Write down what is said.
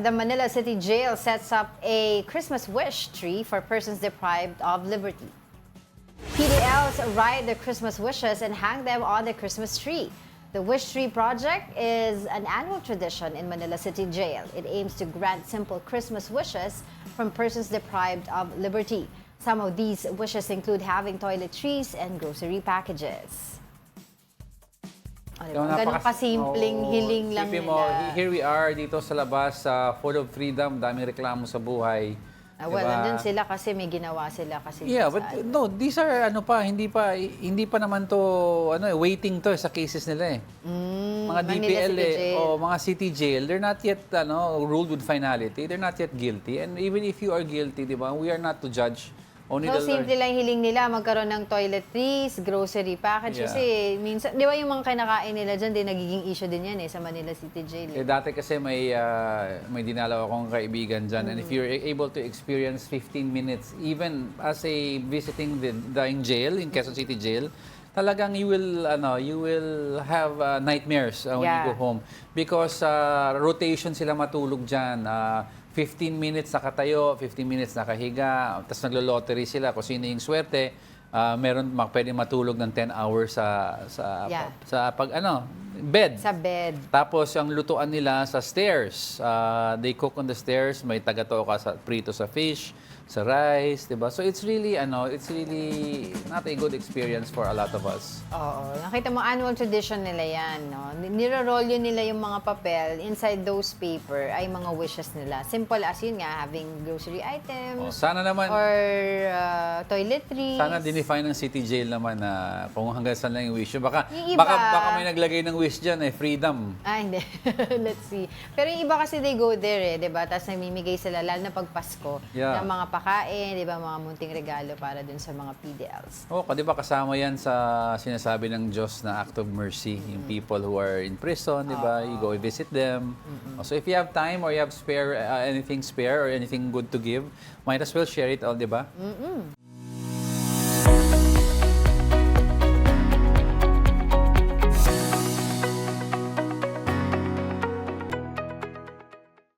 The Manila City Jail sets up a Christmas wish tree for persons deprived of liberty. PDLs write their Christmas wishes and hang them on the Christmas tree. The Wish Tree Project is an annual tradition in Manila City Jail. It aims to grant simple Christmas wishes from persons deprived of liberty. Some of these wishes include having toiletries and grocery packages. Ganun kasimpleng hiling lang Isipin nila. mo, here we are dito sa labas, full of freedom, daming reklamo sa buhay. Well, nandun sila kasi may ginawa sila kasi. Yeah, but no, these are hindi pa naman to waiting to sa cases nila eh. Mga Manila DPL City Jail. o mga city jail, they're not yet ruled with finality. They're not yet guilty. And even if you are guilty, di ba, we are not to judge. Only So, the Lord. simple lang hiling nila, magkaroon ng toiletries, grocery package. Yeah. Kasi minsan, di ba yung mga kinakain nila dyan, di nagiging issue din yan sa Manila City Jail. Dati kasi may dinalaw akong kaibigan dyan. And if you're able to experience 15 minutes, even as a visiting the in jail, in Quezon City Jail, talagang you will have nightmares when you go home. Because rotation sila matulog dyan. 15 minutes nakatayo, 15 minutes nakahiga, tapos naglo-lottery sila kung sino yung swerte. Meron pwede matulog ng 10 hours bed. Sa bed. Tapos yung lutuan nila sa stairs. They cook on the stairs, may taga-toka sa prito sa fish, sa rice, 'di ba? So it's really not a good experience for a lot of us. Oo. Nakita mo, annual tradition nila yan, no? Niro-roll yun nila yung mga papel. Inside those paper ay mga wishes nila. Simple as yun nga, having grocery items. Sana naman Or toiletries. sana dinefine ng city jail naman na kung hanggang saan lang yung wish. Baka Yung iba- baka may naglagay ng wish diyan freedom. Hindi. Let's see. Pero yung iba kasi they go there di ba? Tapos namimigay sila, lalo na pag Pasko, Yeah. ng mga pakain, di ba? Mga munting regalo para dun sa mga PDLs. Di ba kasama yan sa sinasabi ng Diyos na act of mercy, yung people who are in prison, di ba? You go visit them. So if you have time or you have anything spare or anything good to give, might as well share it all, di ba?